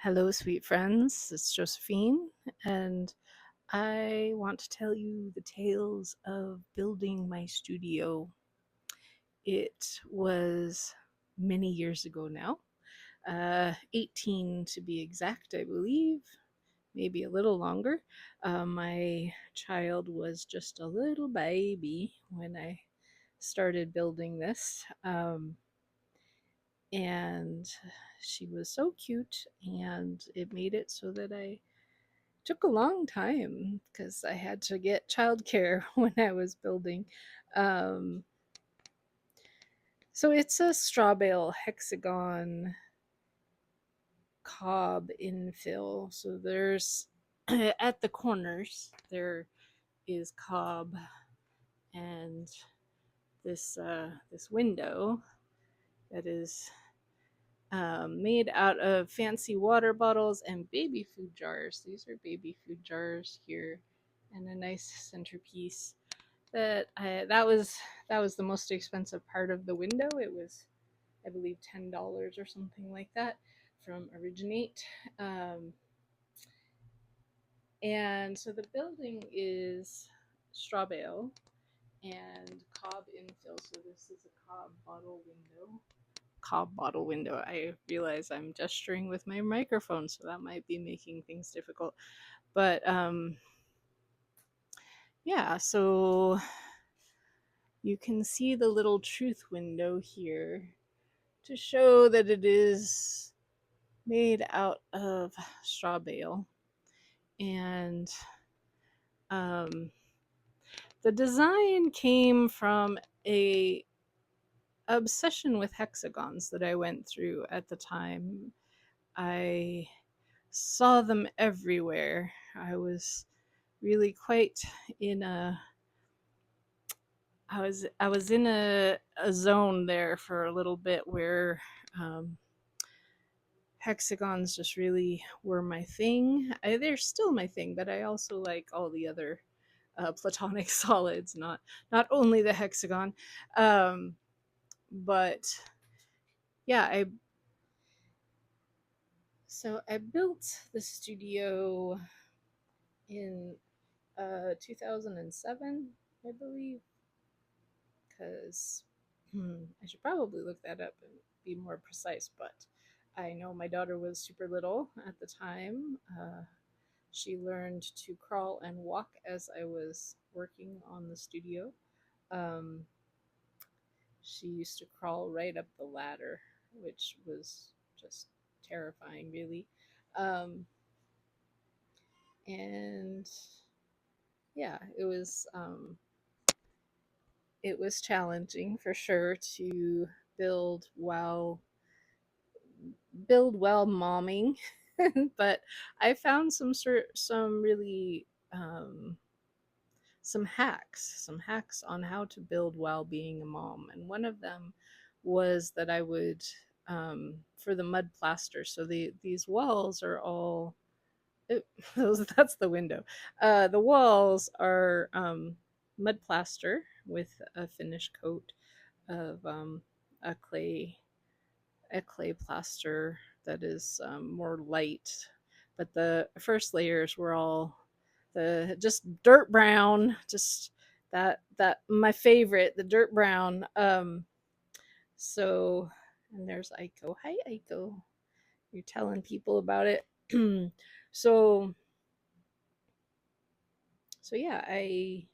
Hello, sweet friends. It's Josephine, and I want to tell you the tales of building my studio. It was many years ago now, 18 to be exact, I believe, maybe a little longer. My child was just a little baby when I started building this. And she was so cute, and it made it so that I took a long time because I had to get childcare when I was building. Um, so it's a straw bale hexagon cob infill. So there's at the corners there is cob and this window that is made out of fancy water bottles and baby food jars. These are baby food jars here, and a nice centerpiece. That was the most expensive part of the window. It was, I believe, $10 or something like that from Originate. Um, and so the building is straw bale and cob infill. So this is a cob bottle window. Cob bottle window. I realize I'm gesturing with my microphone, so that might be making things difficult. But yeah, so you can see the little truth window here to show that it is made out of straw bale. And um, the design came from a obsession with hexagons that I went through at the time. I saw them everywhere. I was really quite in a I was in a zone there for a little bit where um, hexagons just really were my thing. They're still my thing, but I also like all the other platonic solids, not only the hexagon. Um, but yeah, I built the studio in 2007, I believe, because I should probably look that up and be more precise. But I know my daughter was super little at the time. She learned to crawl and walk as I was working on the studio. Um, she used to crawl right up the ladder, which was just terrifying, really. Um, and yeah, it was challenging for sure to build while build well momming, but I found some really some hacks on how to build while being a mom. And one of them was that I would, for the mud plaster. So these walls are all it, that's the window. The walls are mud plaster with a finish coat of a clay a clay plaster that is more light. But the first layers were all the just dirt brown, just that my favorite, the dirt brown. So and there's Aiko. Hi Aiko. You're telling people about it. so so yeah, I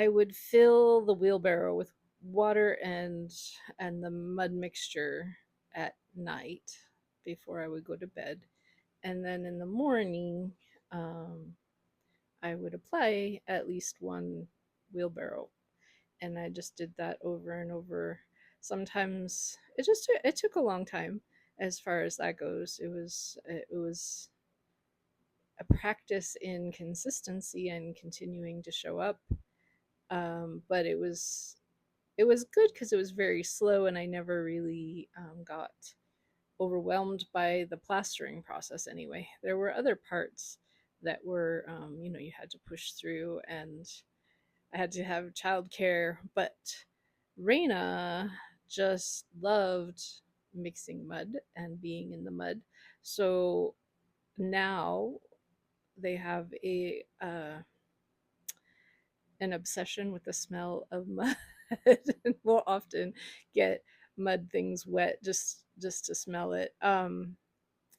would fill the wheelbarrow with water and the mud mixture at night before I would go to bed. And then in the morning, um, I would apply at least one wheelbarrow. And I just did that over and over. Sometimes it took a long time as far as that goes. It was a practice in consistency and continuing to show up. But it was good because it was very slow, and I never really got overwhelmed by the plastering process. Anyway, there were other parts that were, you had to push through, and I had to have childcare. But Reina just loved mixing mud and being in the mud. So now they have a an obsession with the smell of mud and will often get mud things wet just to smell it.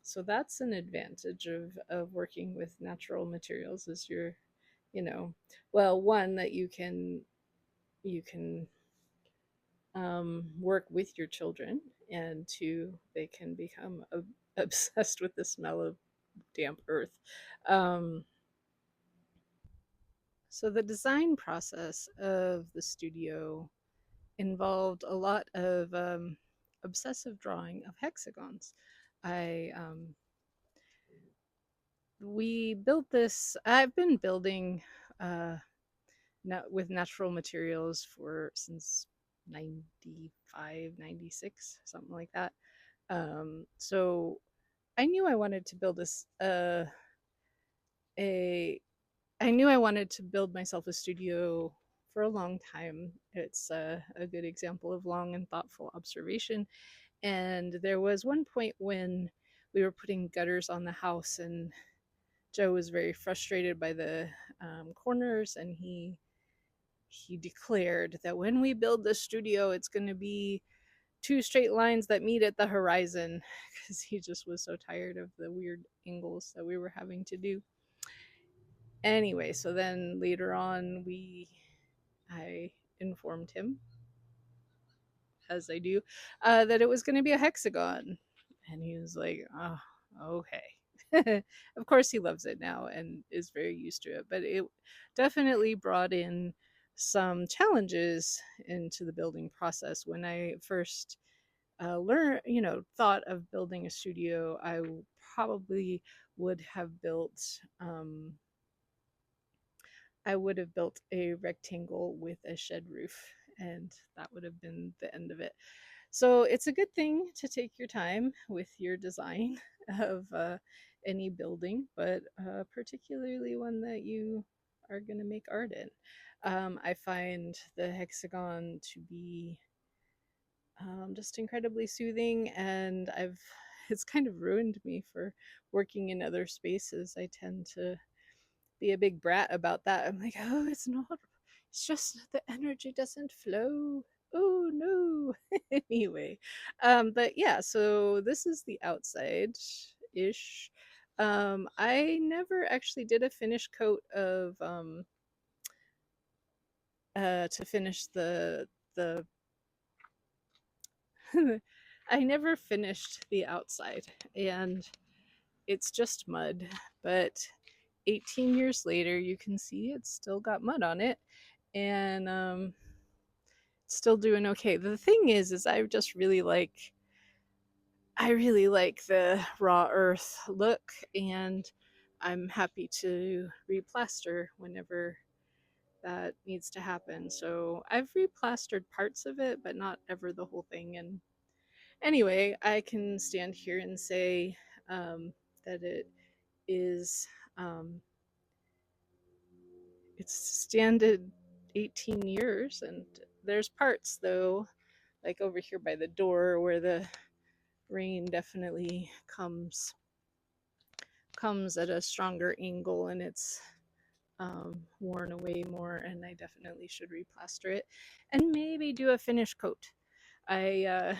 So that's an advantage of working with natural materials is you're, you know, well, one that you can work with your children, and two, they can become obsessed with the smell of damp earth. Um, so the design process of the studio involved a lot of obsessive drawing of hexagons. I We built this. I've been building uh, with natural materials for since 95, 96, something like that. So I knew I wanted to build this a I knew I wanted to build myself a studio for a long time. It's a good example of long and thoughtful observation. And there was one point when we were putting gutters on the house, and Joe was very frustrated by the corners, and he declared that when we build this studio, it's going to be two straight lines that meet at the horizon, because he just was so tired of the weird angles that we were having to do. Anyway, so then later on, I informed him, as I do, that it was going to be a hexagon, and he was like, "Oh, okay." Of course, he loves it now and is very used to it, but it definitely brought in some challenges into the building process. When I first learned, thought of building a studio, I probably would have built um, I would have built a rectangle with a shed roof, and that would have been the end of it. So it's a good thing to take your time with your design of any building, but particularly one that you are going to make art in. I find the hexagon to be just incredibly soothing, and it's kind of ruined me for working in other spaces. I tend to be a big brat about that. I'm like, oh, it's not. It's just the energy doesn't flow. Oh no. Anyway, but yeah. So this is the outside ish. I never actually did a finish coat of to finish the. I never finished the outside, and it's just mud. But 18 years later, you can see it's still got mud on it, and still doing okay. The thing is I really like the raw earth look, and I'm happy to replaster whenever that needs to happen. So I've replastered parts of it, but not ever the whole thing. And anyway, I can stand here and say that it is it's standed 18 years, and there's parts though, like over here by the door, where the rain definitely comes at a stronger angle, and it's worn away more, and I definitely should replaster it and maybe do a finish coat. I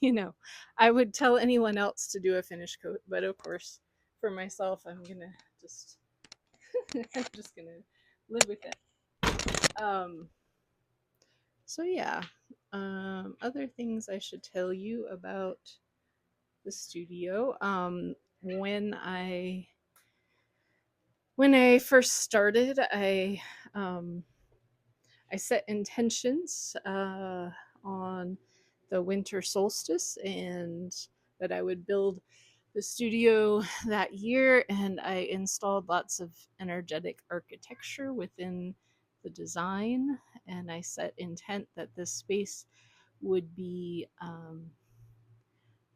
you know, I would tell anyone else to do a finish coat, but of course for myself, just I'm just gonna live with it. um so yeah, other things I should tell you about the studio. When I first started, um, I set intentions on the winter solstice, and that I would build the studio that year, and I installed lots of energetic architecture within the design, and I set intent that this space would be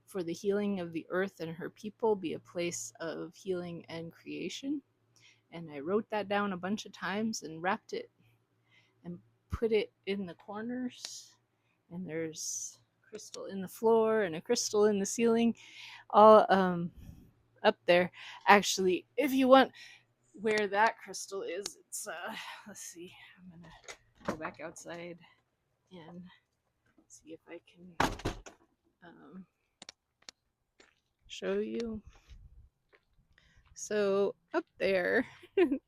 for the healing of the earth and her people, be a place of healing and creation. And I wrote that down a bunch of times and wrapped it and put it in the corners. And there's crystal in the floor and a crystal in the ceiling. All up there. Actually, if you want where that crystal is, it's let's see. I'm gonna go back outside and see if I can um, show you. So up there,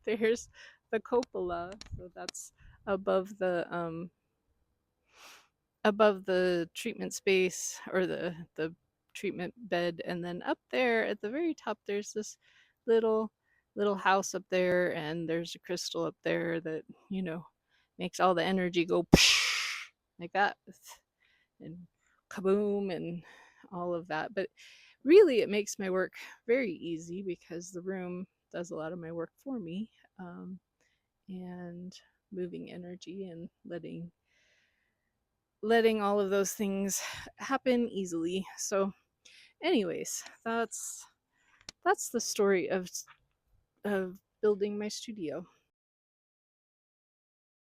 there's the cupola. So that's above the treatment space, or the treatment bed, and then up there at the very top there's this little little house up there, and there's a crystal up there that makes all the energy go like that, and kaboom and all of that. But really it makes my work very easy because the room does a lot of my work for me, and moving energy and letting all of those things happen easily. So anyways, that's the story of building my studio.